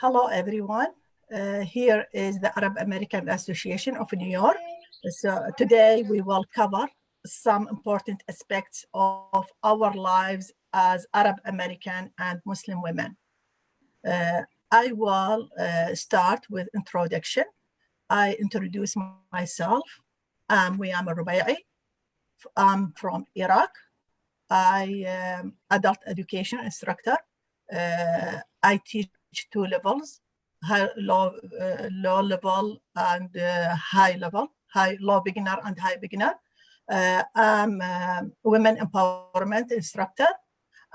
Hello, everyone. Here is the Arab American Association of New York. So today we will cover some important aspects of our lives as Arab American and Muslim women. I will start with introduction. I introduce myself. I'm Wiyama Rubai. I'm from Iraq. I am adult education instructor. I teach 2 levels, low level and high level, low beginner and high beginner. I'm a women empowerment instructor,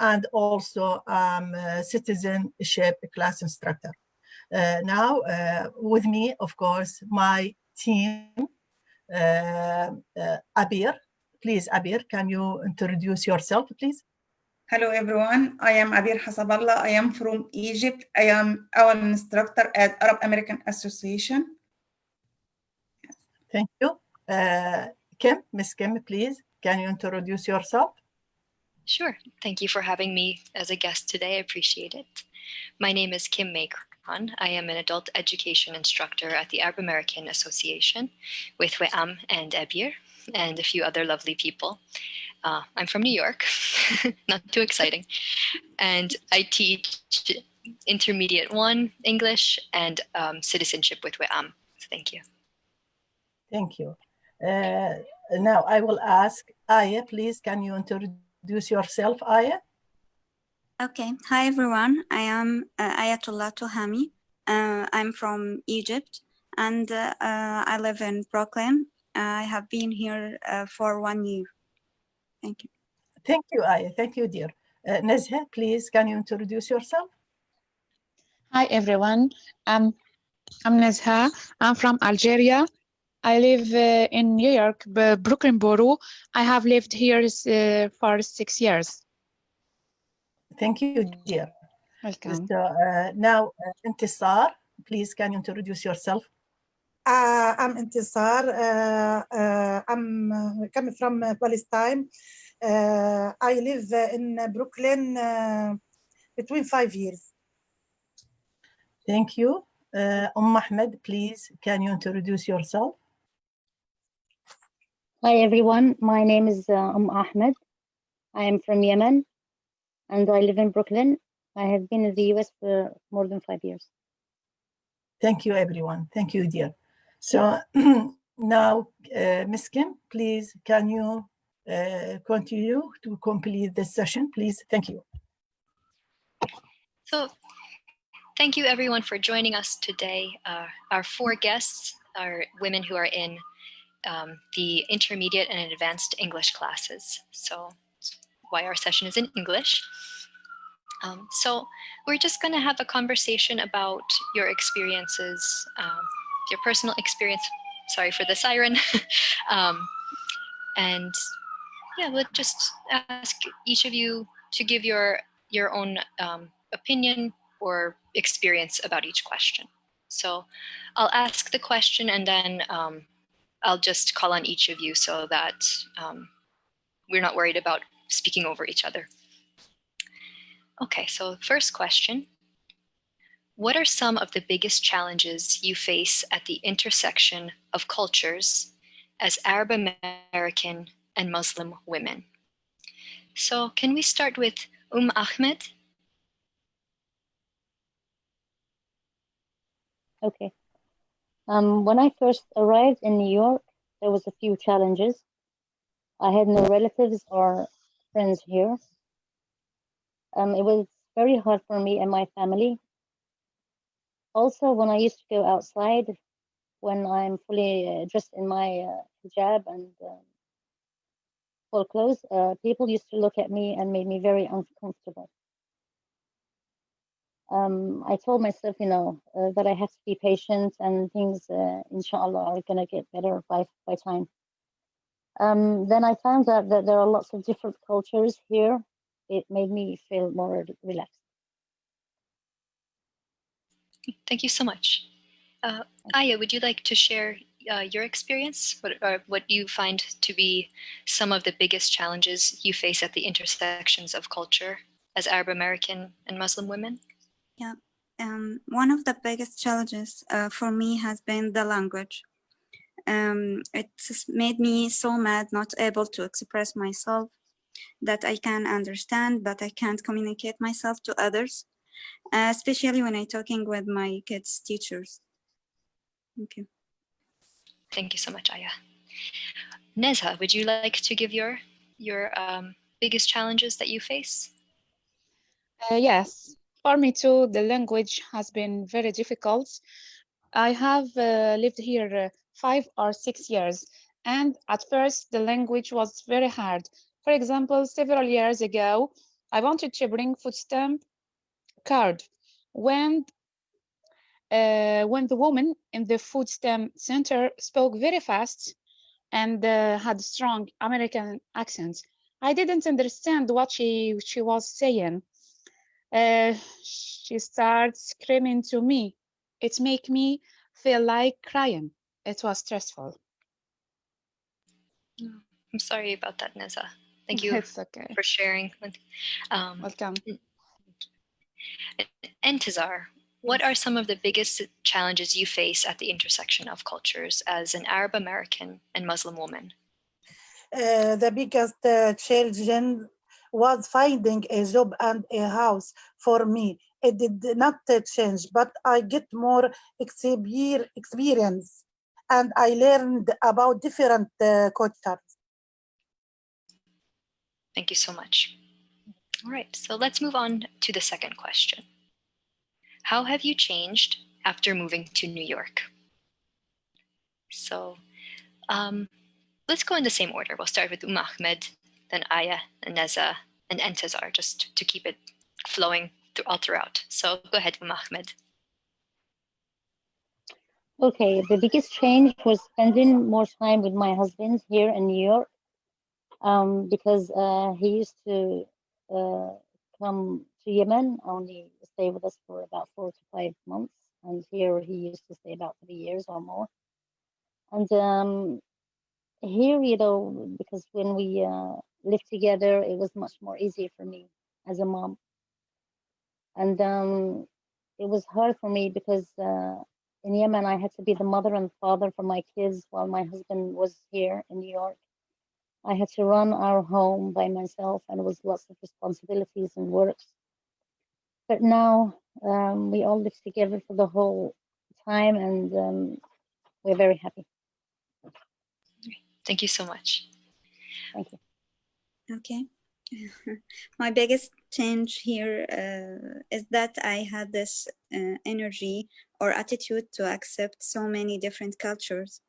and also I'm a citizenship class instructor. Now, with me, of course, my team, Abir. Please, Abir, can you introduce yourself, please? Hello everyone, I am Abir Hasaballah. I am from Egypt. I am our instructor at Arab American Association. Yes. Thank you. Kim, Miss Kim, please, can you introduce yourself? Sure. Thank you for having me as a guest today. I appreciate it. My name is Kim Macron. I am an adult education instructor at the Arab American Association with Weam and Abir and a few other lovely people. I'm from New York, not too exciting. And I teach Intermediate 1 English and citizenship with Weam. So thank you. Thank you. Now I will ask Aya, please, can you introduce yourself, Aya? Okay. Hi, everyone. I am Ayatollah Tuhami. I'm from Egypt, and I live in Brooklyn. I have been here for 1 year. Thank you. Thank you, Aya. Thank you, dear. Nezha, please, can you introduce yourself? Hi, everyone. I'm Nezha. I'm from Algeria. I live in New York, Brooklyn Borough. I have lived here for 6 years. Thank you, dear. Welcome. So, now, Intisar, please, can you introduce yourself? I'm Intisar. I'm coming from Palestine. I live in Brooklyn between 5 years. Thank you. Ahmed, please, can you introduce yourself? Hi, everyone. My name is Ahmed. I am from Yemen, and I live in Brooklyn. I have been in the US for more than 5 years. Thank you, everyone. Thank you, dear. So now, Ms. Kim, please, can you continue to complete this session, please? Thank you. So thank you, everyone, for joining us today. Our 4 guests are women who are in the intermediate and advanced English classes. So that's why our session is in English. So we're just going to have a conversation about your experiences, your personal experience. Sorry for the siren. And yeah, we'll just ask each of you to give your own opinion or experience about each question. So I'll ask the question, and then I'll just call on each of you so that we're not worried about speaking over each other. Okay, so first question. What are some of the biggest challenges you face at the intersection of cultures as Arab American and Muslim women? So can we start with Ahmed? Okay. When I first arrived in New York, there was a few challenges. I had no relatives or friends here. It was very hard for me and my family. Also, when I used to go outside, when I'm fully dressed in my hijab and full clothes, people used to look at me and made me very uncomfortable. I told myself, that I have to be patient and things, inshallah, are gonna get better by time. Then I found out that there are lots of different cultures here. It made me feel more relaxed. Thank you so much. Aya, would you like to share your experience? What you find to be some of the biggest challenges you face at the intersections of culture as Arab American and Muslim women? Yeah. One of the biggest challenges for me has been the language. It's made me so mad, not able to express myself, that I can understand, but I can't communicate myself to others, especially when I'm talking with my kids' teachers. Thank you. Thank you so much, Aya. Nezha, would you like to give your biggest challenges that you face? Yes, for me too, the language has been very difficult. I have lived here 5 or 6 years, and at first the language was very hard. For example, several years ago, I wanted to bring food stamp card. When the woman in the food stamp center spoke very fast and had strong American accents, I didn't understand what she was saying. She starts screaming to me. It made me feel like crying. It was stressful. I'm sorry about that, Nezha. Thank you It's okay. for sharing. Welcome. Entizar, what are some of the biggest challenges you face at the intersection of cultures as an Arab American and Muslim woman? The biggest challenge was finding a job and a house for me. It did not change, but I get more experience and I learned about different cultures. Thank you so much. All right, so let's move on to the second question. How have you changed after moving to New York? So let's go in the same order. We'll start with Ahmed, then Aya, and Nezha, and Entizar, just to keep it flowing all throughout. So go ahead, Ahmed. Okay, the biggest change was spending more time with my husband here in New York, because he used to come to Yemen, only stay with us for about 4 to 5 months, and here he used to stay about 3 years or more. And here, because when we lived together, it was much more easier for me as a mom. And it was hard for me because in Yemen, I had to be the mother and father for my kids while my husband was here in New York. I had to run our home by myself, and it was lots of responsibilities and works. But now we all live together for the whole time, and we're very happy. Thank you so much. Thank you. Okay. My biggest change here is that I had this energy or attitude to accept so many different cultures,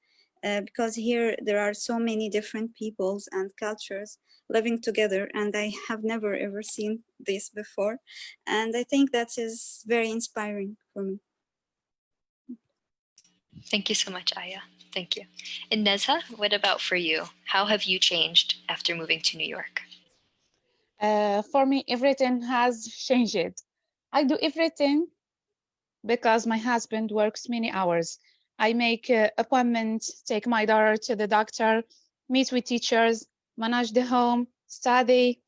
because here there are so many different peoples and cultures living together, and I have never ever seen this before, and I think that is very inspiring for me. Thank you so much, Aya. Thank you. And Nezha, what about for you? How have you changed after moving to New York? For me, everything has changed. I do everything because my husband works many hours. I make appointments, take my daughter to the doctor, meet with teachers, manage the home, study.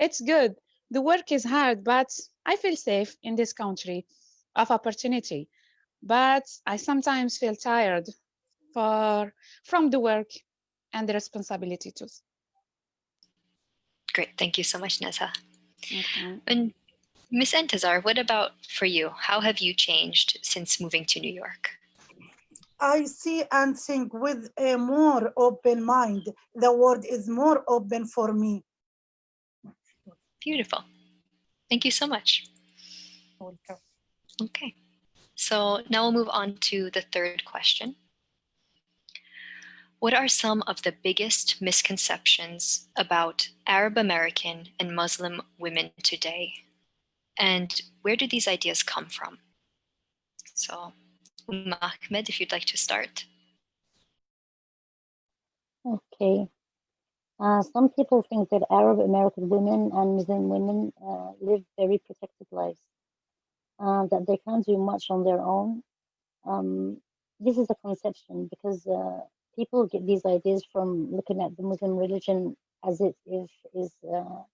It's good. The work is hard, but I feel safe in this country of opportunity. But I sometimes feel tired from the work and the responsibility too. Great. Thank you so much, Nezha. Okay. And Miss Entizar, what about for you? How have you changed since moving to New York? I see and think with a more open mind. The world is more open for me. Beautiful. Thank you so much. Welcome. Okay. So now we'll move on to the third question. What are some of the biggest misconceptions about Arab American and Muslim women today? And where do these ideas come from? So, Ahmed, if you'd like to start. Okay. Some people think that Arab American women and Muslim women live very protected lives, that they can't do much on their own. This is a conception because people get these ideas from looking at the Muslim religion as it is a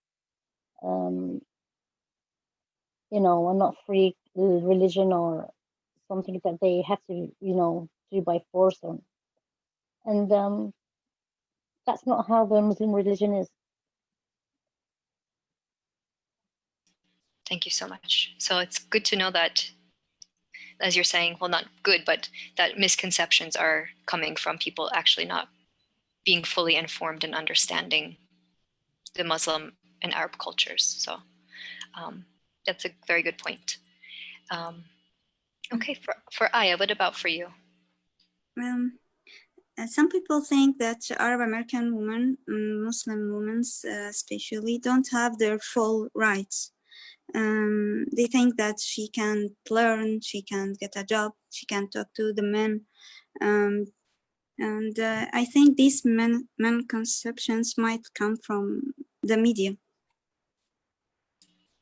not free religion or something that they have to, you know, do by force. And that's not how the Muslim religion is. Thank you so much. So it's good to know that, as you're saying, well, not good, but that misconceptions are coming from people actually not being fully informed and understanding the Muslim and Arab cultures. So that's a very good point. Okay, for Aya, what about for you? Some people think that Arab American women, Muslim women especially, don't have their full rights. They think that she can't learn, she can't get a job, she can't talk to the men. And I think these misconceptions might come from the media.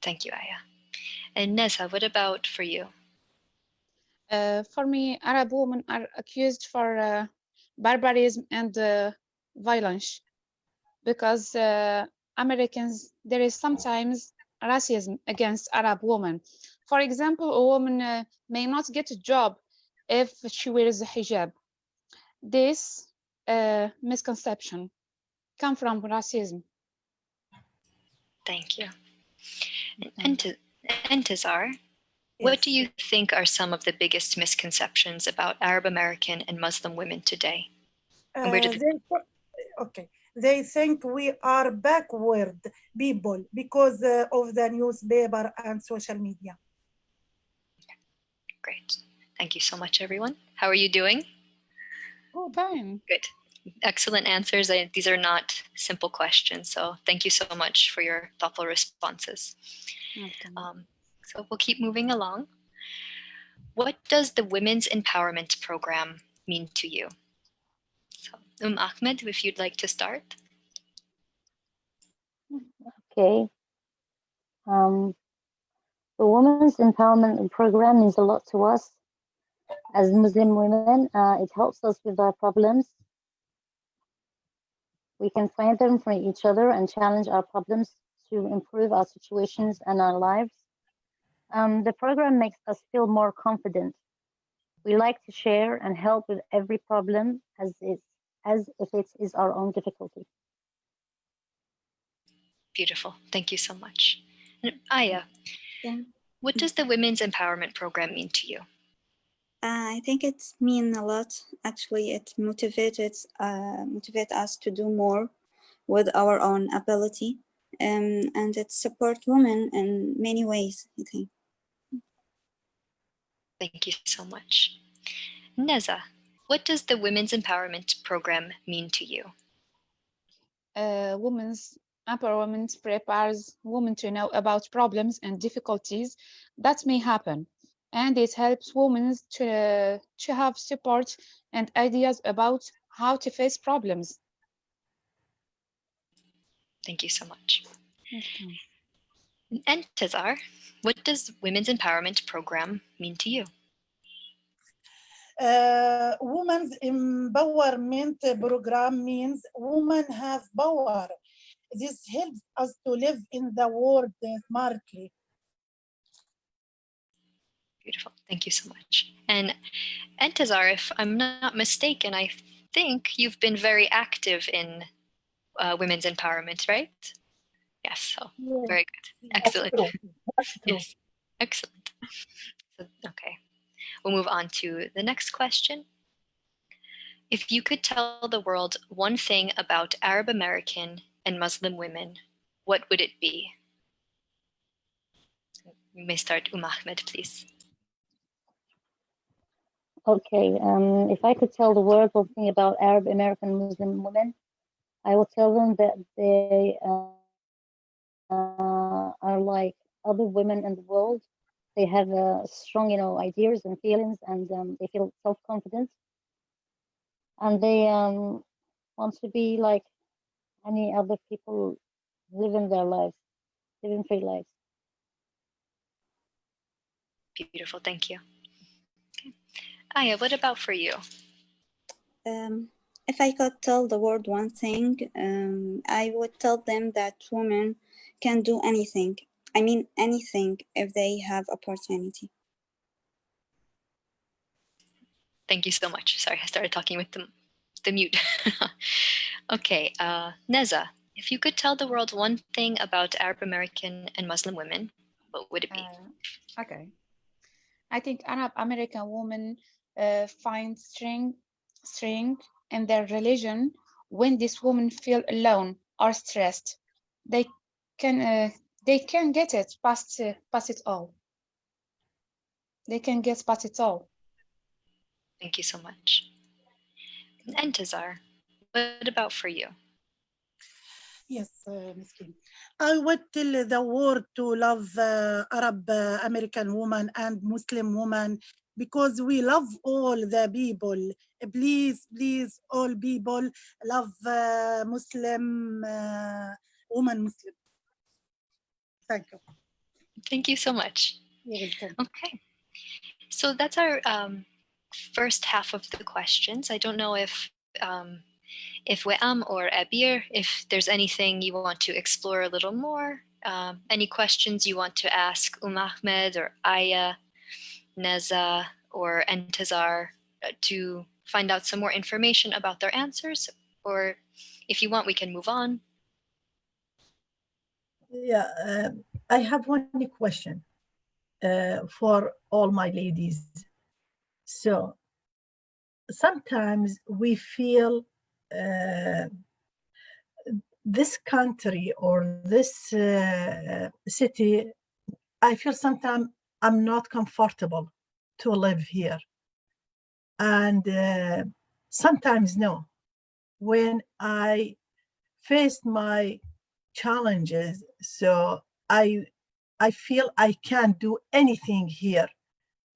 Thank you, Aya. And Neza, what about for you? For me, Arab women are accused for barbarism and violence because Americans, there is sometimes racism against Arab women. For example, a woman may not get a job if she wears a hijab. This misconception come from racism. Thank you. And Intizar, what do you think are some of the biggest misconceptions about Arab American and Muslim women today? And where did they think we are backward people because of the newspaper and social media. Great. Thank you so much, everyone. How are you doing? Oh, fine. Good. Excellent answers. These are not simple questions, so thank you so much for your thoughtful responses. So we'll keep moving along. What does the Women's Empowerment Program mean to you? So, Ahmed, if you'd like to start. Okay. The Women's Empowerment Program means a lot to us as Muslim women. It helps us with our problems. We can find them from each other and challenge our problems to improve our situations and our lives. The program makes us feel more confident. We like to share and help with every problem as if it is our own difficulty. Beautiful. Thank you so much. And Aya, what does the Women's Empowerment Program mean to you? I think it means a lot. Actually, it motivates us to do more with our own ability, and it supports women in many ways, I think. Thank you so much. Neza, what does the Women's Empowerment Program mean to you? Women's empowerment prepares women to know about problems and difficulties that may happen, and it helps women to have support and ideas about how to face problems. Thank you so much. And Tazar, what does Women's Empowerment Program mean to you? Women's Empowerment Program means women have power. This helps us to live in the world smartly. Beautiful. Thank you so much. And Tazar, if I'm not mistaken, I think you've been very active in women's empowerment, right? Yes. So very good. Excellent. Yes. Excellent. So, okay. We'll move on to the next question. If you could tell the world one thing about Arab American and Muslim women, what would it be? You may start, Ahmed, please. Okay, if I could tell the world one thing about Arab American Muslim women, I will tell them that they are like other women in the world. They have strong, ideas and feelings, and they feel self-confident, and they want to be like any other people living their lives, living free lives. Beautiful, thank you. Okay. Aya, what about for you? If I could tell the world one thing, I would tell them that women can do anything. I mean anything if they have opportunity. Thank you so much. Sorry, I started talking with the mute. Okay, Neza, if you could tell the world one thing about Arab American and Muslim women, what would it be? Okay. I think Arab American women find strength in their religion when these women feel alone or stressed. They can get it past it all. They can get past it all. Thank you so much. And Tazar, what about for you? Yes, Miskin. I would tell the world to love Arab American woman and Muslim woman because we love all the people. Please, please, all people love Muslim woman Muslim. Thank you. Thank you so much. You're welcome. Okay, so that's our first half of the questions. I don't know if Weam or Abir, if there's anything you want to explore a little more, any questions you want to ask Ahmed or Aya, Neza, or Entazar to find out some more information about their answers, or if you want, we can move on. Yeah, I have one question for all my ladies. So sometimes we feel this country or this city, I feel sometimes I'm not comfortable to live here. And sometimes no. When I faced my challenges, so I feel I can't do anything here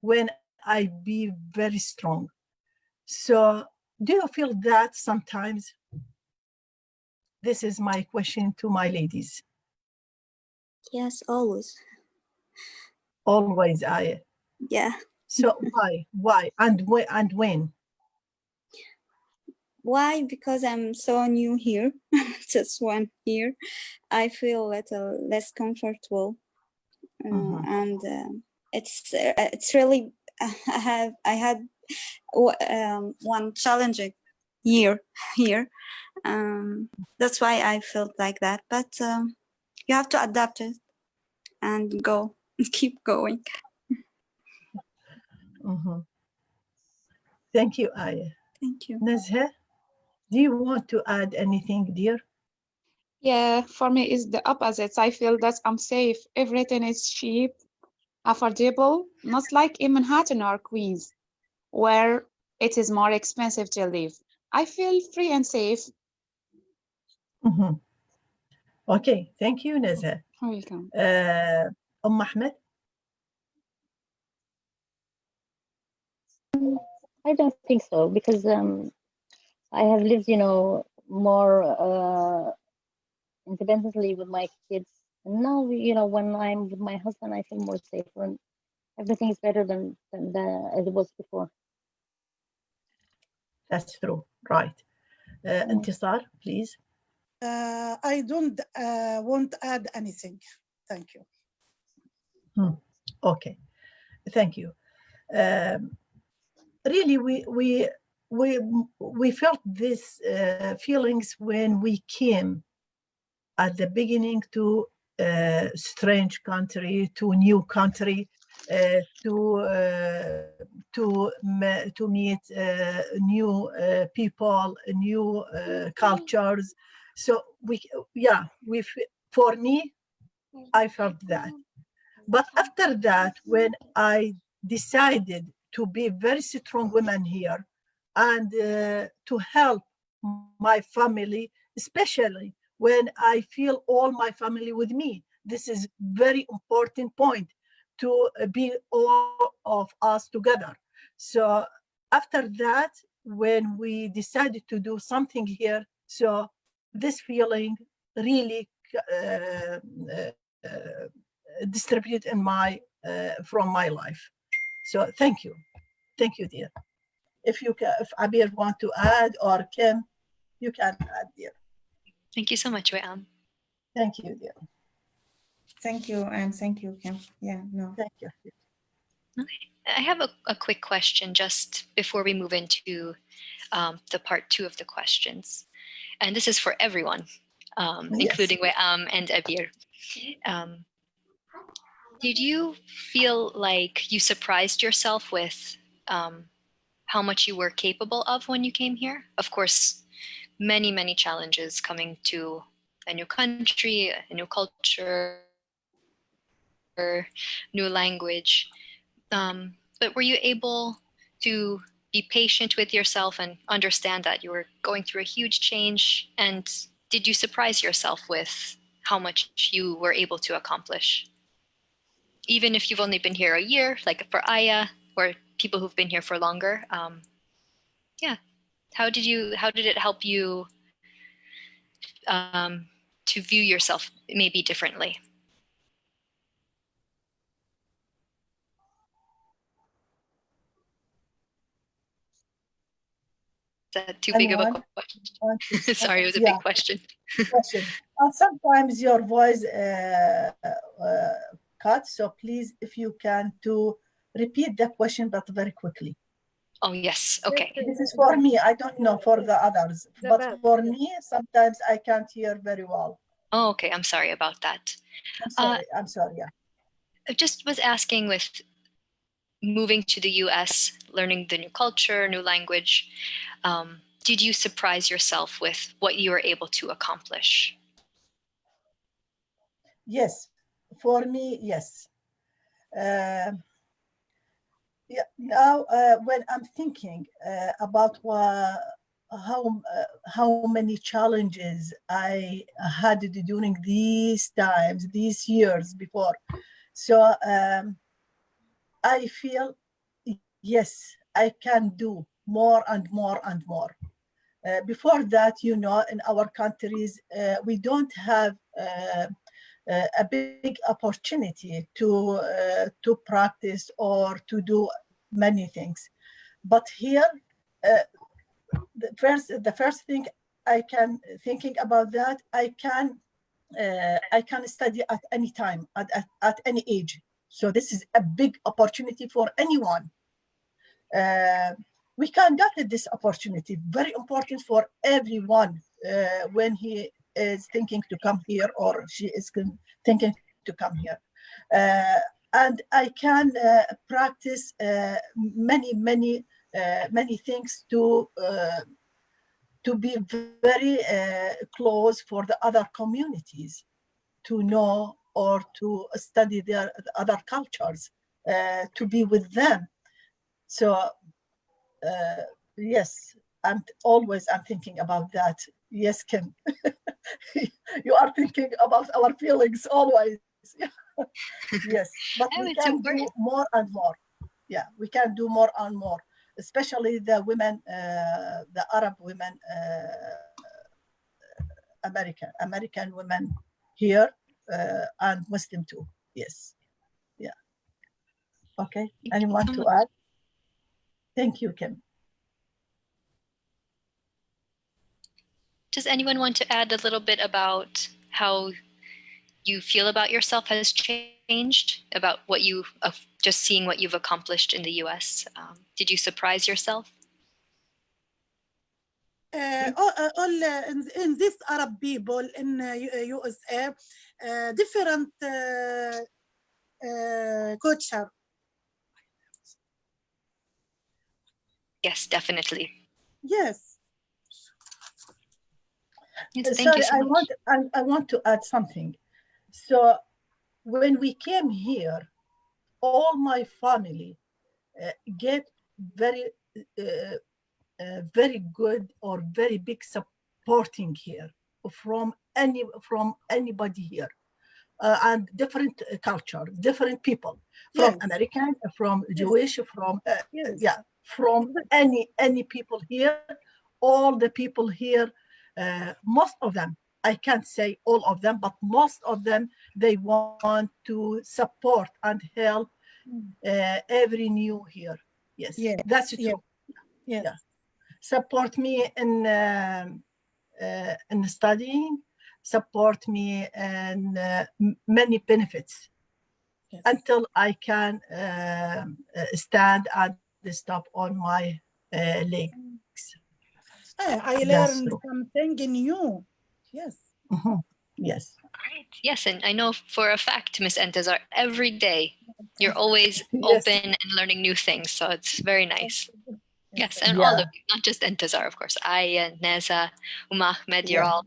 when I be very strong. So do you feel that sometimes? This is my question to my ladies. Yes, always. Always, I. Yeah. So why, and when? Why? Because I'm so new here, just 1 year. I feel a little less comfortable, and it's really. I had one challenging year here. That's why I felt like that. But you have to adapt it and go, keep going. Thank you, Aya. Thank you. Nazha, do you want to add anything, dear? Yeah, for me it's the opposite. I feel that I'm safe. Everything is cheap, affordable, not like in Manhattan or Queens, where it is more expensive to live. I feel free and safe. Okay, thank you, Nazha. Welcome. Ahmed? I don't think so because I have lived, more independently with my kids. And now, when I'm with my husband, I feel more safer and everything is better than as it was before. That's true, right. Intisar, please. I don't want to add anything. Thank you. Okay, thank you. Really, we felt these feelings when we came at the beginning to a strange country, to a new country, to meet new people, new cultures. So for me, I felt that. But after that, when I decided to be very strong woman here and to help my family, especially when I feel all my family with me, this is very important point to be all of us together. So after that, when we decided to do something here, so this feeling really distribute in from my life. So thank you, dear. If Abir want to add or Kim, you can add, dear. Thank you so much, Weam. Thank you, dear. Thank you, and thank you, Kim. Yeah, no. Thank you. Okay. I have a quick question just before we move into the part 2 of the questions. And this is for everyone, including Weam and Abir. Did you feel like you surprised yourself with how much you were capable of when you came here? Of course, many, many challenges coming to a new country, a new culture, new language. But were you able to be patient with yourself and understand that you were going through a huge change? And did you surprise yourself with how much you were able to accomplish? Even if you've only been here a year, like for Aya, or people who've been here for longer. Yeah. How did it help you to view yourself maybe differently? Is that too big of a question? Sorry, it was a big question. Sometimes your voice cuts, so please, if you can, to repeat the question, but very quickly. Oh, yes. Okay. This is for me. I don't know for the others, but for me, sometimes I can't hear very well. Oh, okay. I'm sorry about that. I'm sorry. Yeah. I just was asking, with moving to the US, learning the new culture, new language, did you surprise yourself with what you were able to accomplish? Yes, for me, yes. Yeah. Now, when I'm thinking about how many challenges I had during these times, these years before, so I feel yes, I can do more and more and more. Before that, in our countries, we don't have a big opportunity to practice or to do many things. But here, the first thing I can thinking about that, I can study at any time, at any age. So this is a big opportunity for anyone. We can get this opportunity, very important for everyone when he is thinking to come here or she is thinking to come here. And I can practice many things to be very close for the other communities, to know or to study their other cultures, to be with them. So yes, I'm thinking about that. Yes, Kim, you are thinking about our feelings always. Yes, but we can do more and more. Yeah, we can do more and more, especially the women, the Arab women, American women here, and Muslim too. Yes, yeah. Okay, anyone to add? Thank you, Kim. Does anyone want to add a little bit about how you feel about yourself has changed, about what you just seeing what you've accomplished in the US? Did you surprise yourself? All in this Arab people in USA, different culture. Yes, definitely. Yes. Yes, thank you so much. I want to add something. So when we came here, all my family get very very good or very big supporting here from anybody here, and different culture, different people, from American, from Jewish, from from any people here. All the people here, most of them, I can't say all of them, but most of them, they want to support and help every new here. Yes, that's true. Yeah. Support me in studying, support me in many benefits. Yes. until I can stand and stop on my legs. I That's learned true. something new. Yes. Mhm. Yes. Great. Yes, and I know for a fact, Miss Entazar, every day you're always Yes. open and learning new things. So it's very nice. Yes, and Yeah. all of you, not just Entazar, of course. Aya, Neza, Ahmed, you're Yeah. all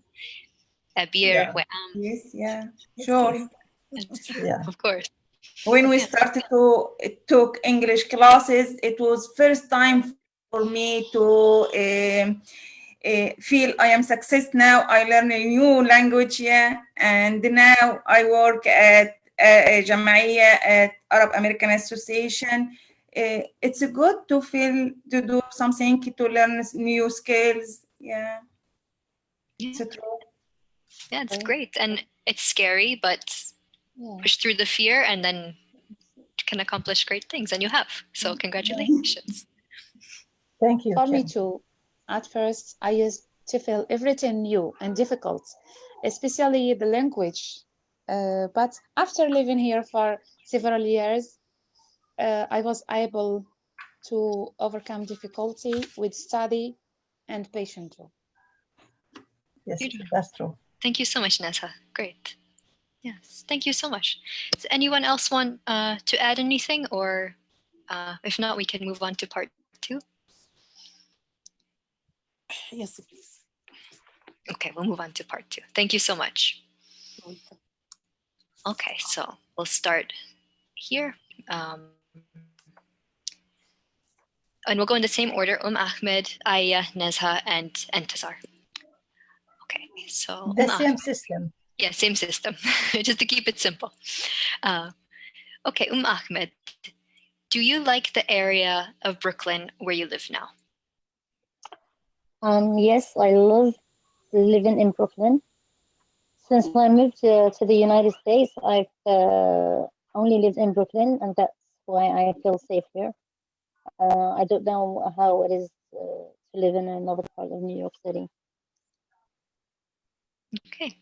Abir, Yeah. Weam. Yes, yeah, sure. Yes, Yeah. of course. When we Yes. started to took English classes, it was first time for me to feel I am success now. I learn a new language, yeah, and now I work at a Jamaiya at Arab American Association. It's good to feel to do something to learn new skills. Yeah, Yeah. it's true. Yeah, it's great. And it's scary, but Yeah. push through the fear and then you can accomplish great things. And you have. So congratulations. Thank you, For me Kim. too. At first, I used to feel everything new and difficult, especially the language. But after living here for several years, I was able to overcome difficulty with study and patience too. Yes, Beautiful. that's true. Thank you so much, Nessa. Great. Yes, thank you so much. Does anyone else want to add anything? Or if not, we can move on to part 2. Yes, please. Okay, we'll move on to part 2. Thank you so much. Welcome. Okay, so we'll start here. And we'll go in the same order. Ahmed, Aya, Nezha, and Entazar. Okay, so The Ahmed. same system. Yeah, same system, just to keep it simple. Okay, Ahmed, do you like the area of Brooklyn where you live now? Yes, I love living in Brooklyn. Since I moved to the United States, I've only lived in Brooklyn, and that's why I feel safe here. I don't know how it is to live in another part of New York City. Okay,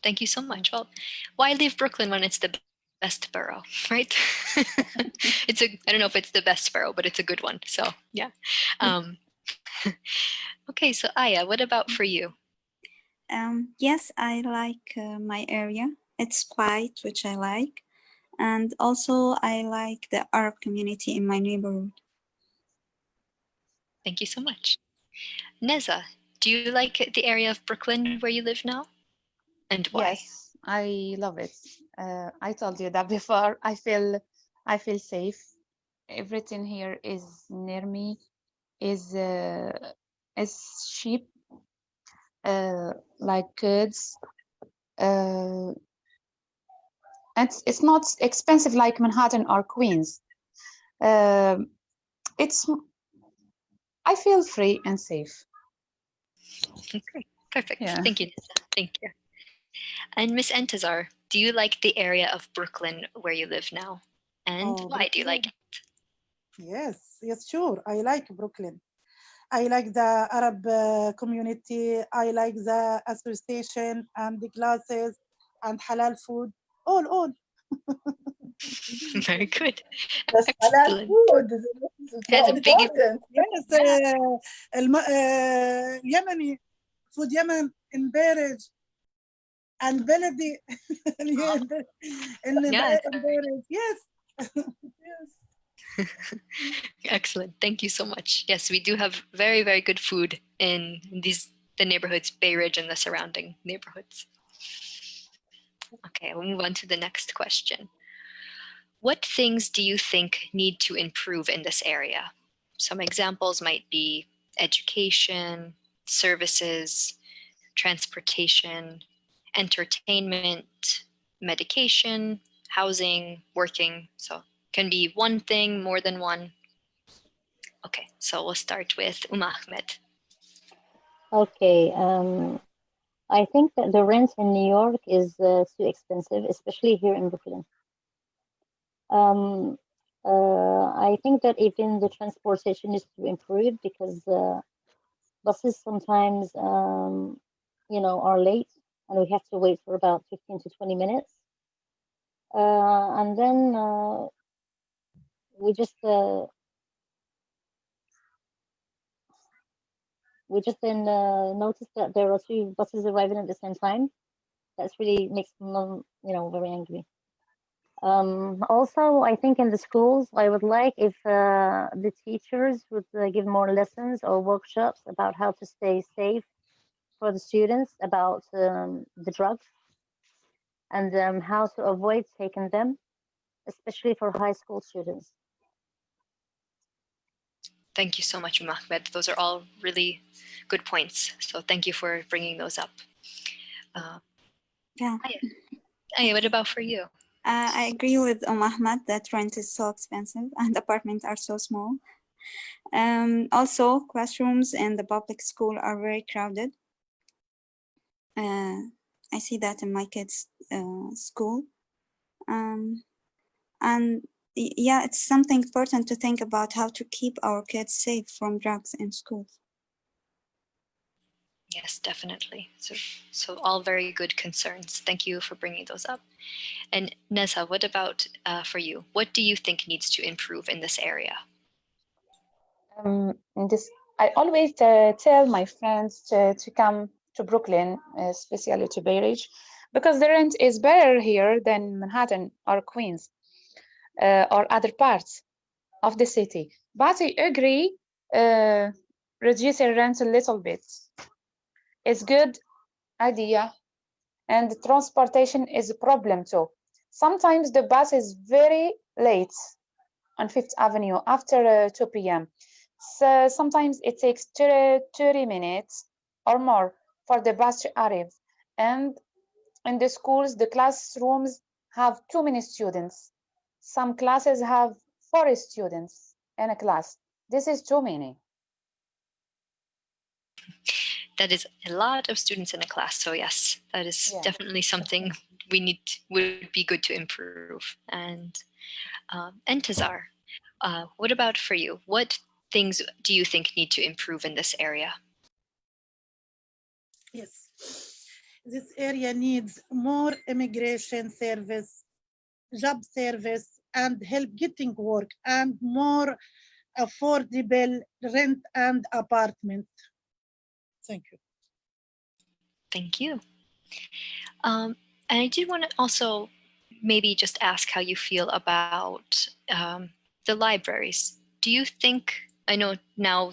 thank you so much. Well, why leave Brooklyn when it's the best borough, right? I don't know if it's the best borough, but it's a good one. So yeah. Okay, so Aya, what about for you? Yes, I like my area. It's quiet, which I like. And also I like the Arab community in my neighborhood. Thank you so much. Neza, do you like the area of Brooklyn where you live now? And why? Yes, I love it. I told you that before. I feel safe. Everything here is near me. Is cheap, like goods. And it's not expensive like Manhattan or Queens. It's I feel free and safe. Okay, perfect. Yeah. Thank you, Neza. Thank you. And Miss Entazar, do you like the area of Brooklyn where you live now? And Oh, why do you like it? Yes, yes, sure. I like Brooklyn. I like the Arab community. I like the association and the classes and halal food. All. Very good. That's halal Excellent. food. This is It has so a big important. Yes, Yemeni food, Yemen in Beirut and Beledi in Yeah, Beirut. Yes. Yes. excellent. Thank you so much. Yes, we do have very, very good food in the neighborhoods, Bay Ridge and the surrounding neighborhoods. Okay, we'll move on to the next question. What things do you think need to improve in this area? Some examples might be education, services, transportation, entertainment, medication, housing, working. So can be one thing, more than one. Okay, so we'll start with Ahmed. Okay, I think that the rent in New York is too expensive, especially here in Brooklyn. I think that even the transportation is to improve because buses sometimes, are late and we have to wait for about 15 to 20 minutes. And then we just noticed that there are 2 buses arriving at the same time. That's really makes mom, very angry. Also, I think in the schools, I would like if the teachers would give more lessons or workshops about how to stay safe for the students about the drugs and how to avoid taking them, especially for high school students. Thank you so much, Ahmed. Those are all really good points. So thank you for bringing those up. Yeah. Aya, what about for you? I agree with Ahmed that rent is so expensive and apartments are so small. Also, classrooms in the public school are very crowded. I see that in my kids' school. And yeah, it's something important to think about how to keep our kids safe from drugs in schools. Yes, definitely. So all very good concerns. Thank you for bringing those up. And Nezha, what about for you? What do you think needs to improve in this area? I always tell my friends to come to Brooklyn, especially to Bay Ridge, because the rent is better here than Manhattan or Queens or other parts of the city. But I agree, reduce the rent a little bit. It's good idea, and transportation is a problem too. Sometimes the bus is very late on Fifth Avenue after 2 p.m. So sometimes it takes 30 minutes or more for the bus to arrive. And in the schools, the classrooms have too many students. Some classes have 4 students in a class. This is too many. That is a lot of students in a class. So yes, that is definitely something would be good to improve. And Tazar, what about for you? What things do you think need to improve in this area? Yes, this area needs more immigration service, job service, and help getting work, and more affordable rent and apartment. Thank you. Thank you. And I did want to also maybe just ask how you feel about the libraries. Do you think, I know now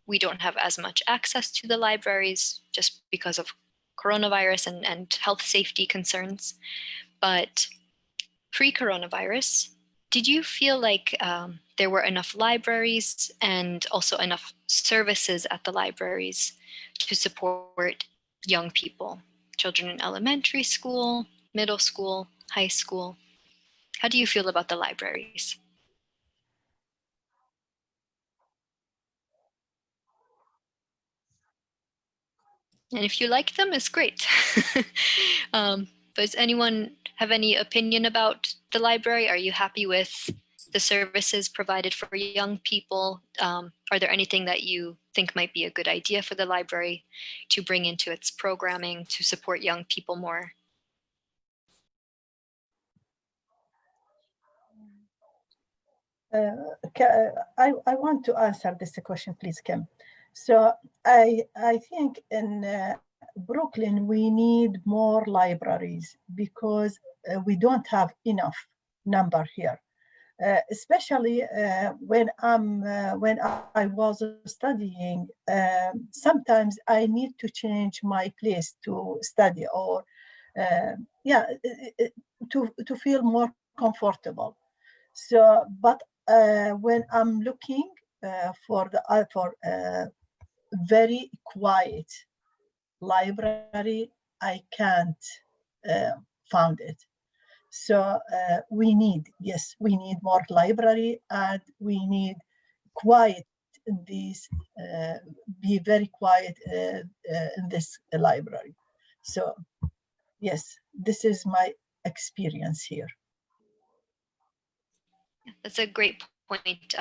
we don't have as much access to the libraries just because of coronavirus and health safety concerns, but pre-coronavirus, did you feel like there were enough libraries and also enough services at the libraries to support young people, children in elementary school, middle school, high school? How do you feel about the libraries? And if you like them, it's great. Does anyone have any opinion about the library? Are you happy with the services provided for young people? Are there anything that you think might be a good idea for the library to bring into its programming to support young people more? I want to answer this question, please, Kim. So I think in Brooklyn we need more libraries because we don't have enough number here. Especially when I was studying, sometimes I need to change my place to study or to feel more comfortable. So, but when I'm looking for very quiet library, I can't found it. So we need more library, and we need quiet in these, be very quiet in this library. So yes, this is my experience here. That's a great point.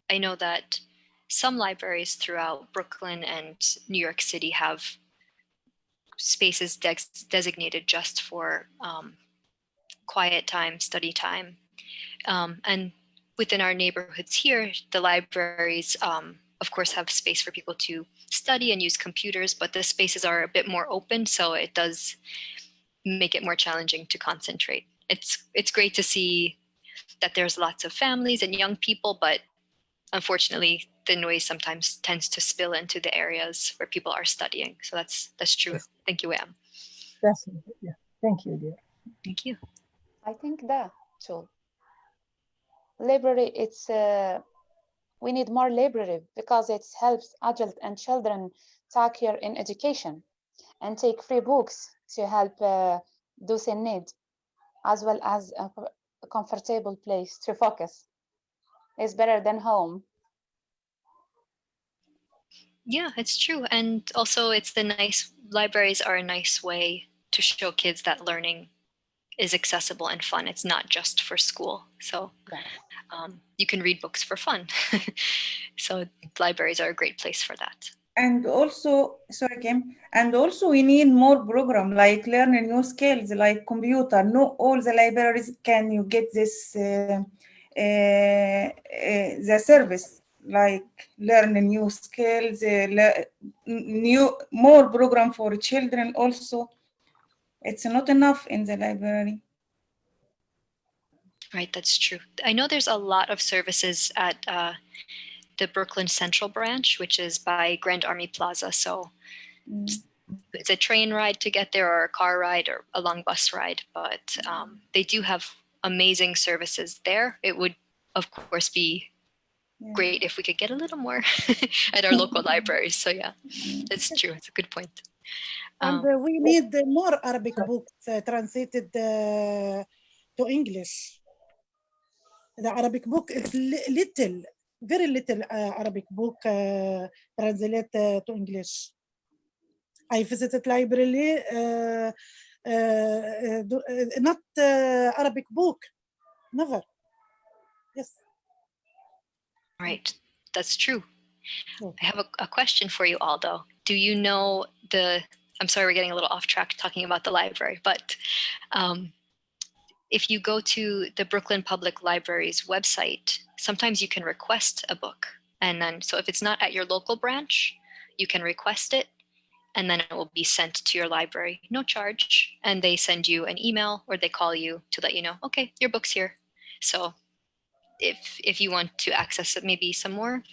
I know that some libraries throughout Brooklyn and New York City have spaces designated just for quiet time, study time. And within our neighborhoods here, the libraries, of course, have space for people to study and use computers, but the spaces are a bit more open, so it does make it more challenging to concentrate. It's great to see that there's lots of families and young people, but unfortunately, the noise sometimes tends to spill into the areas where people are studying. So that's true. Yes. Thank you, Am. That's yeah. Thank you, dear. Thank you. I think that too. Library, it's we need more library because it helps adults and children take here in education and take free books to help those in need, as well as a comfortable place to focus. It's better than home. Yeah, it's true. And also libraries are a nice way to show kids that learning is accessible and fun. It's not just for school. So you can read books for fun. So libraries are a great place for that. And also, sorry, Kim, and also we need more program like learning new skills like computer. Not all the libraries can you get this the service like learning new skills, new more program for children also. It's not enough in the library. Right, that's true. I know there's a lot of services at the Brooklyn Central branch, which is by Grand Army Plaza. So it's a train ride to get there or a car ride or a long bus ride, but they do have amazing services there. It would, of course, be great if we could get a little more at our local libraries. So yeah, that's true. It's a good point. And we need more Arabic books translated to English. The Arabic book is little, very little Arabic book translated to English. I visited library, not Arabic book, never. Yes. Right, that's true. I have a question for you all, though. Do you know I'm sorry, we're getting a little off track talking about the library, but if you go to the Brooklyn Public Library's website, sometimes you can request a book. And then, so if it's not at your local branch, you can request it, and then it will be sent to your library, no charge. And they send you an email or they call you to let you know, okay, your book's here. So if you want to access maybe some more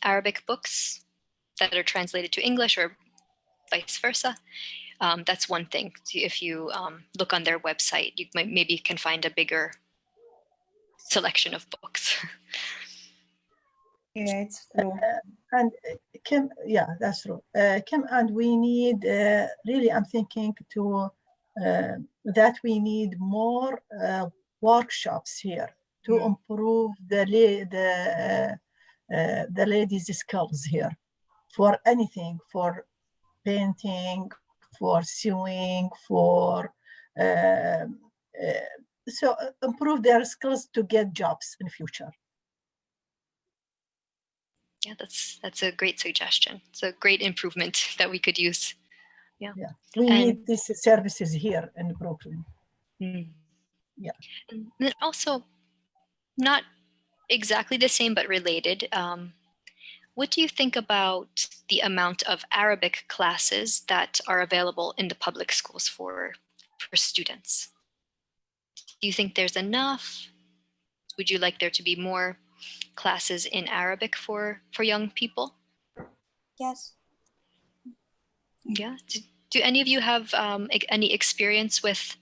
Arabic books that are translated to English or vice versa, that's one thing. If you look on their website, you maybe can find a bigger selection of books. Yeah, it's true. And Kim, yeah, that's true. Kim, and we need really, I'm thinking that we need more workshops here to improve the ladies' skills here for anything, for painting, for sewing, for so improve their skills to get jobs in future. Yeah, that's a great suggestion. It's a great improvement that we could use. Yeah, we need these services here in Brooklyn. Yeah, and then also not exactly the same but related. What do you think about the amount of Arabic classes that are available in the public schools for students? Do you think there's enough? Would you like there to be more classes in Arabic for young people? Yes. Yeah. Do any of you have any experience with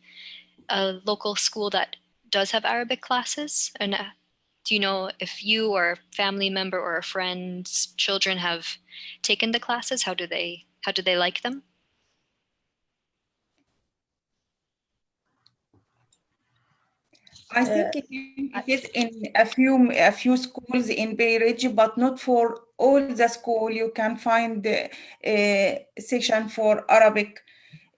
a local school that does have Arabic classes? And do you know if you or a family member or a friend's children have taken the classes? How do they like them? I think it is in a few schools in Bay Ridge, but not for all the school. You can find a section for Arabic,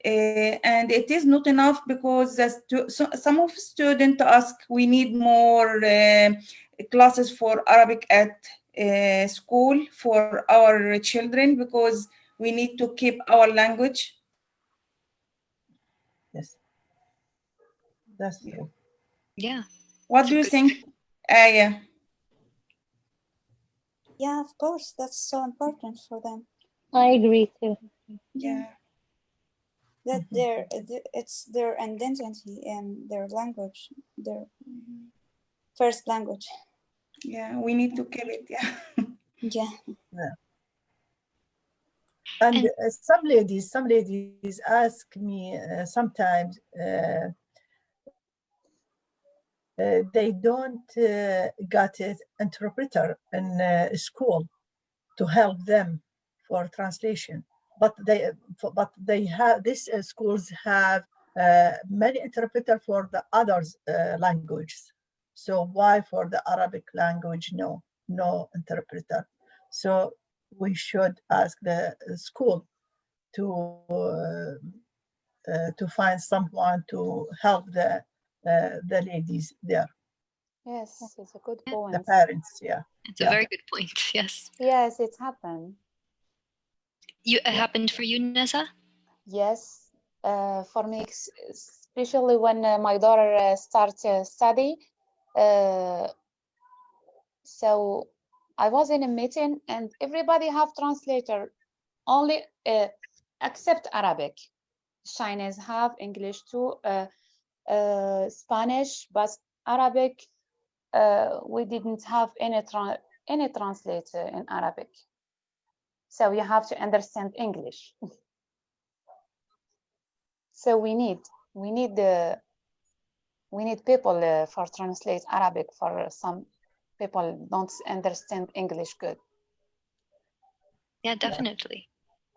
and it is not enough because some of students ask we need more classes for Arabic at school for our children because we need to keep our language. Yes. That's true. Yeah. What do you think, Aya? Yeah, of course, that's so important for them. I agree too. Yeah. That it's their identity and their language, their first language. Yeah, we need to keep it. Yeah. Yeah. And some ladies ask me sometimes they don't got an interpreter in school to help them for translation, but they have these schools have many interpreter for the others languages. So why for the Arabic language no interpreter? So we should ask the school to find someone to help the ladies there, Yes, it's a good Yeah. point. the parents. Yeah, It's a very good point. Yes. Yes, it's happened. It happened for you, Neza? Yes, for me, especially when my daughter starts study. So I was in a meeting and everybody have translator, only except Arabic. Chinese have English too, Spanish, but Arabic we didn't have any translator in Arabic. So you have to understand English. So we need people for translate Arabic for some people don't understand English good. Yeah, definitely.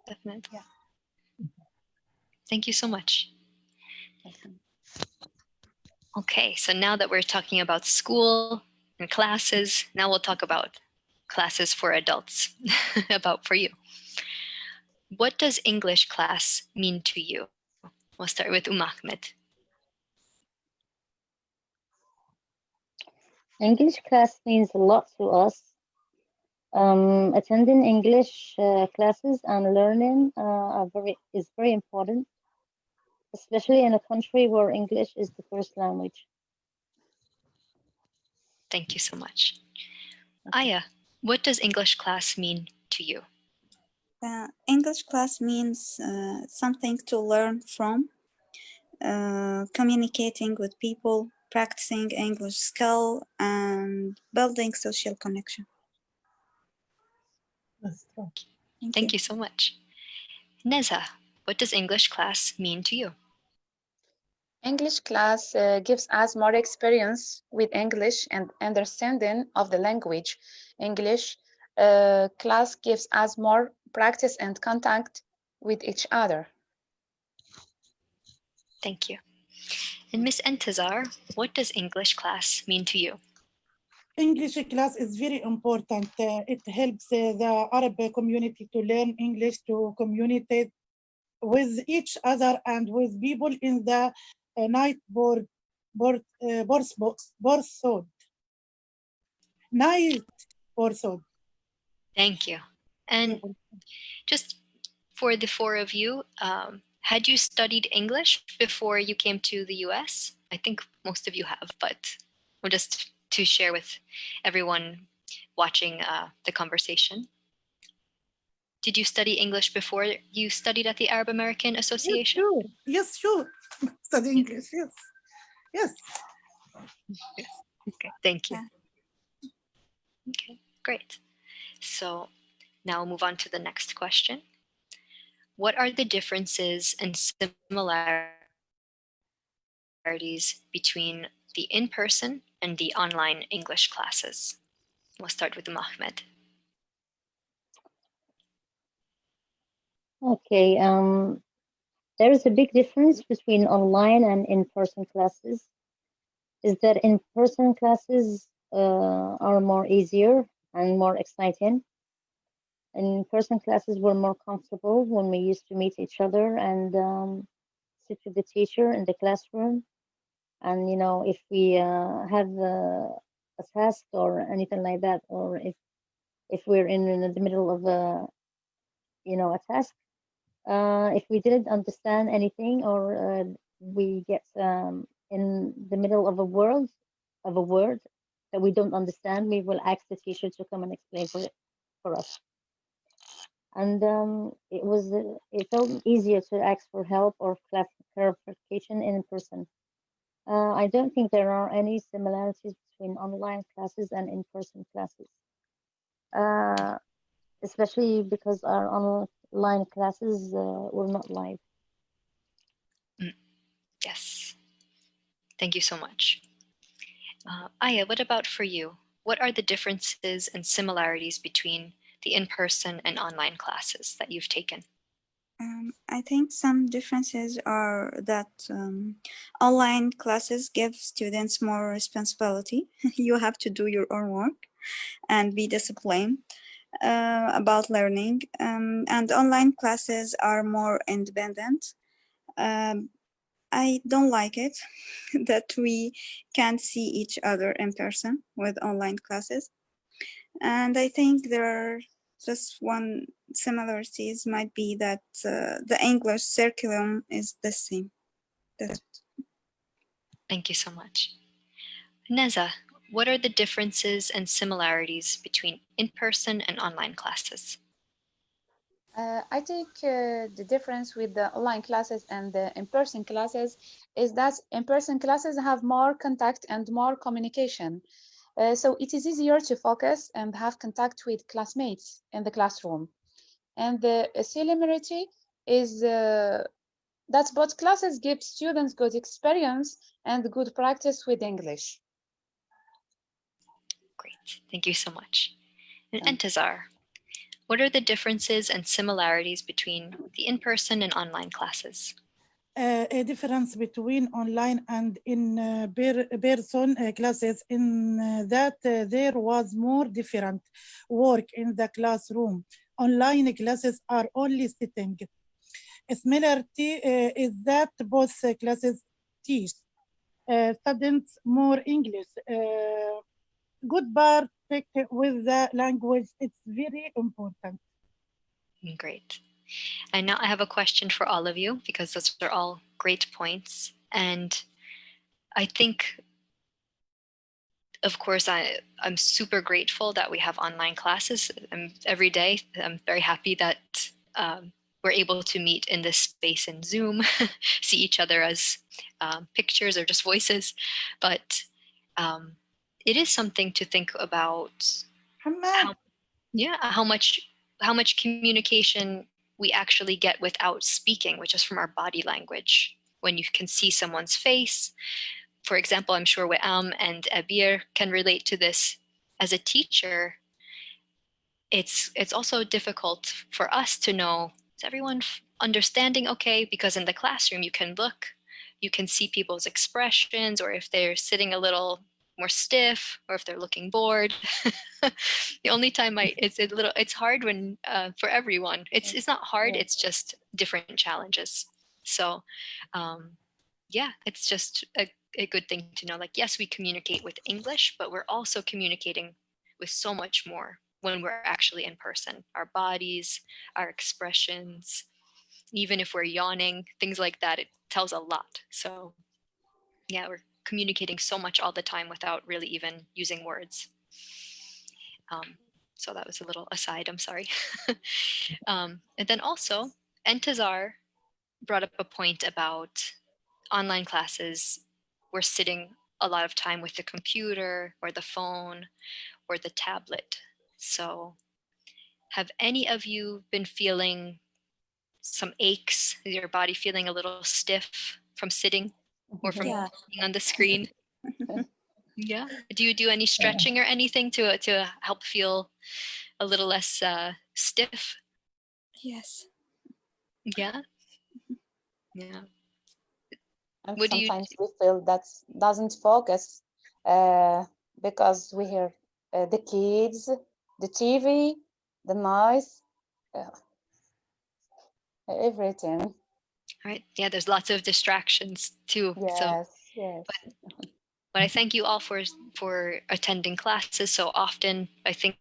Definitely. Yeah. Thank you so much. Okay, so now that we're talking about school and classes, now we'll talk about classes for adults, for you. What does English class mean to you? We'll start with Ahmed. English class means a lot to us. Attending English classes and learning is very important, especially in a country where English is the first language. Thank you so much. Aya, what does English class mean to you? English class means something to learn from, communicating with people, practicing English skill, and building social connection. that's true. Thank you so much. Neza, what does English class mean to you? English class gives us more experience with English and understanding of the language. English class gives us more practice and contact with each other. Thank you. And Miss Entazar, what does English class mean to you? English class is very important. It helps the Arab community to learn English, to communicate with each other and with people in the night board night board. Thank you. And just for the four of you, had you studied English before you came to the US? I think most of you have, but just to share with everyone watching the conversation. Did you study English before you studied at the Arab American Association? Yes, sure. Study English, yes. Yes. Okay, thank you. Yeah. Okay, great. So now we'll move on to the next question. What are the differences and similarities between the in-person and the online English classes? We'll start with Ahmed. Okay, there is a big difference between online and in-person classes. Is that in-person classes are more easier and more exciting. In-person classes were more comfortable when we used to meet each other and sit with the teacher in the classroom. And if we have a task or anything like that, or if we're in the middle of a task, if we didn't understand anything or we get in the middle of a word that we don't understand, we will ask the teacher to come and explain for us. And it felt easier to ask for help or clarification in person. I don't think there are any similarities between online classes and in-person classes, especially because our online classes were not live. Yes. Thank you so much. Aya, what about for you? What are the differences and similarities between the in-person and online classes that you've taken? I think some differences are that online classes give students more responsibility. You have to do your own work and be disciplined about learning. And online classes are more independent. I don't like it that we can't see each other in person with online classes. And I think there are just one similarities might be that the English curriculum is the same. That's it. Thank you so much. Neza, what are the differences and similarities between in-person and online classes? I think the difference with the online classes and the in-person classes is that in-person classes have more contact and more communication. So it is easier to focus and have contact with classmates in the classroom. And the similarity is that both classes give students good experience and good practice with English. Great, thank you so much. And Entazar, what are the differences and similarities between the in-person and online classes? A difference between online and in person classes in that there was more different work in the classroom. Online classes are only sitting. A similarity is that both classes teach students more English. Good part with the language, it's very important. Great. And now I have a question for all of you, because those are all great points. And I think, of course, I'm super grateful that we have online classes every day. I'm very happy that we're able to meet in this space in Zoom, see each other as pictures or just voices. But it is something to think about how much communication we actually get without speaking, which is from our body language. When you can see someone's face, for example, I'm sure Weam and Abir can relate to this. As a teacher, it's also difficult for us to know, is everyone understanding okay? Because in the classroom, you can see people's expressions, or if they're sitting a little more stiff, or if they're looking bored. The only time it's hard when for everyone. It's not hard. It's just different challenges. So, yeah, it's just a good thing to know. Like, yes, we communicate with English, but we're also communicating with so much more when we're actually in person. Our bodies, our expressions, even if we're yawning, things like that, it tells a lot. So yeah, we're communicating so much all the time without really even using words. So that was a little aside, I'm sorry. And then also, Entazar brought up a point about online classes. We're sitting a lot of time with the computer or the phone or the tablet. So have any of you been feeling some aches, your body feeling a little stiff from sitting or from Yeah. being on the screen? Yeah. Do you do any stretching or anything to help feel a little less stiff? Yes. Yeah. Yeah. And What do you? sometimes we feel that doesn't focus because we hear the kids, the TV, the noise, everything. Right. Yeah. There's lots of distractions too. So, Yes. but I thank you all for attending classes so often. I think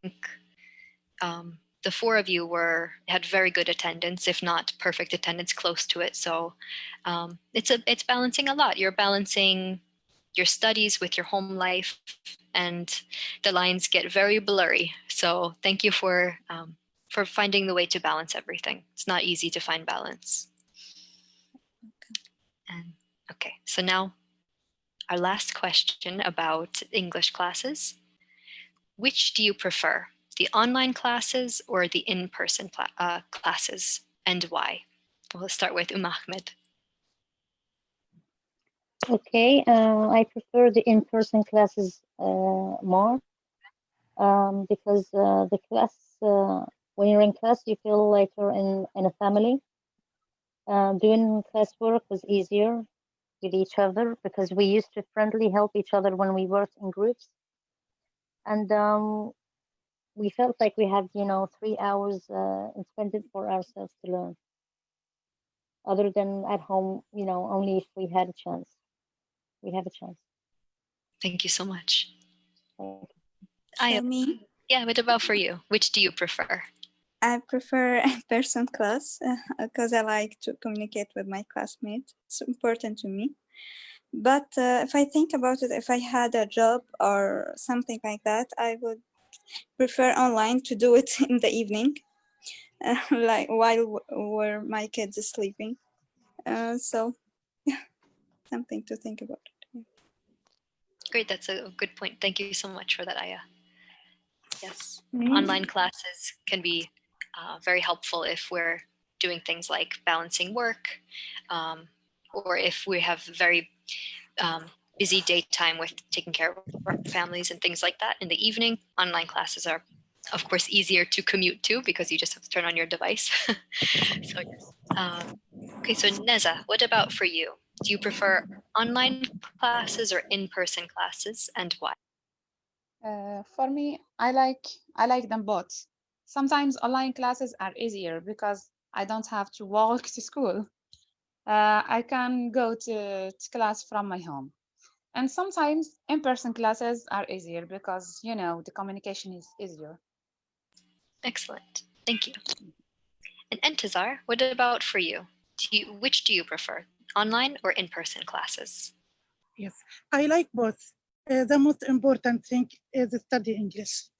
the four of you had very good attendance, if not perfect attendance, close to it. So it's balancing a lot. You're balancing your studies with your home life, and the lines get very blurry. So thank you for finding the way to balance everything. It's not easy to find balance. And okay, so now our last question about English classes. Which do you prefer, the online classes or the in-person classes, and why? We'll start with Ahmed. Okay, I prefer the in-person classes more because the class, when you're in class, you feel like you're in a family. Doing classwork was easier with each other because we used to friendly help each other when we worked in groups. And we felt like we had, 3 hours expended for ourselves to learn. Other than at home, only if we had a chance. We have a chance. Thank you so much. For me, Yeah, what about for you? Which do you prefer? I prefer in-person class because I like to communicate with my classmates. It's important to me. But if I think about it, if I had a job or something like that, I would prefer online to do it in the evening, like while where my kids is sleeping. So yeah, something to think about. Great, that's a good point. Thank you so much for that, Aya. Yes, online classes can be very helpful if we're doing things like balancing work, or if we have very busy daytime with taking care of our families and things like that. In the evening, online classes are, of course, easier to commute to because you just have to turn on your device. So yes. Okay, so Neza, what about for you? Do you prefer online classes or in-person classes, and why? For me, I like them both. Sometimes online classes are easier because I don't have to walk to school. I can go to class from my home. And sometimes in-person classes are easier because, the communication is easier. Excellent. Thank you. And Entazar, what about for you? Which do you prefer, online or in-person classes? Yes, I like both. The most important thing is study English.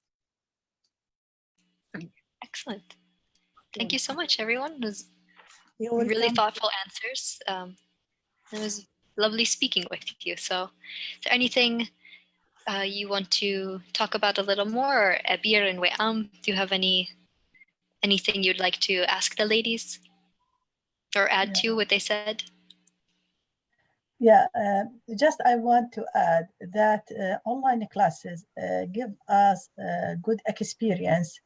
Excellent. Thank you so much, everyone. It was You're really welcome. thoughtful answers. It was lovely speaking with you. So is there anything you want to talk about a little more? Or Abir and Weam, do you have anything you'd like to ask the ladies or add to what they said? Yeah, just I want to add that online classes give us good experience,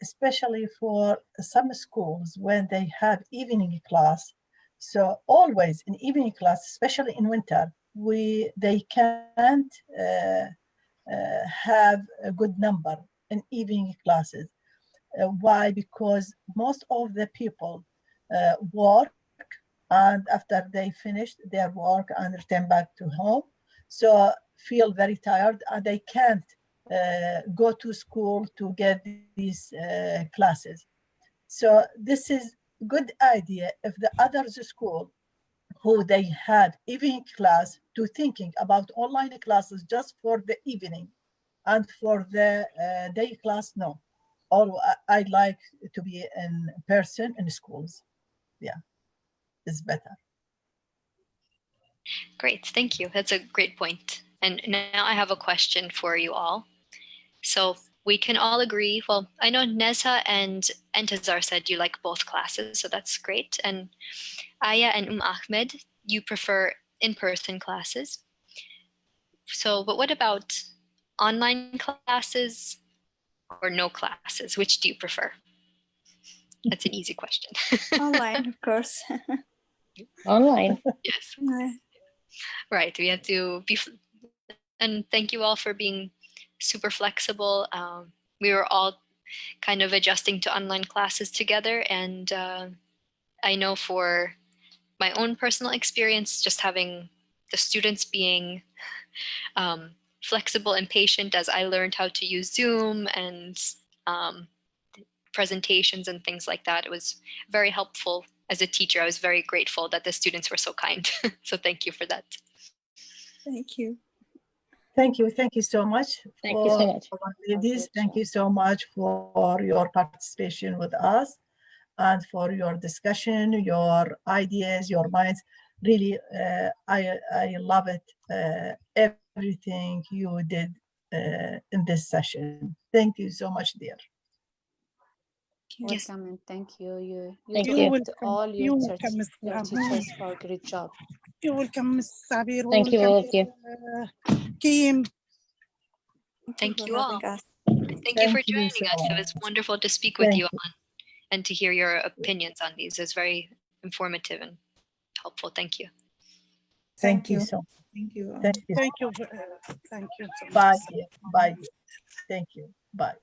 especially for some schools when they have evening class. So always in evening class, especially in winter, they can't have a good number in evening classes. Why? Because most of the people work, and after they finish their work and return back to home, so feel very tired and they can't go to school to get these classes. So this is good idea if the others school who they had evening class to thinking about online classes just for the evening, and for the day class, no. Or I'd like to be in person in schools. Yeah, it's better. Great, thank you. That's a great point. And now I have a question for you all. So we can all agree, well, I know Nezha and Entazar said you like both classes, so that's great. And Aya and Ahmed, you prefer in-person classes. So, but what about online classes or no classes? Which do you prefer? That's an easy question. Online, of course. Online. Yes. Right. We have to be, and thank you all for being super flexible. We were all kind of adjusting to online classes together. And I know for my own personal experience, just having the students being flexible and patient as I learned how to use Zoom and presentations and things like that. It was very helpful. As a teacher, I was very grateful that the students were so kind. So thank you for that. Thank you. Thank you. Thank you so much. Thank you so much. Our ladies, thank you so much for your participation with us and for your discussion, your ideas, your minds. Really, I love it, everything you did in this session. Thank you so much, dear. Yes. Welcome and thank you. You Thank two you. and welcome. all You your, welcome, Miss your teachers for a great job. You welcome, Miss Sabir. Thank you, all of you. Kim. Thank for you all. having us. Thank you for Thank you joining so us. It much. was wonderful to speak with Thank you you. on and to hear your opinions on these. It was very informative and helpful. Thank you. Thank you so much. Thank you. Thank you. Thank you. Thank you so much. Bye, dear. Bye, dear. Thank you. Bye.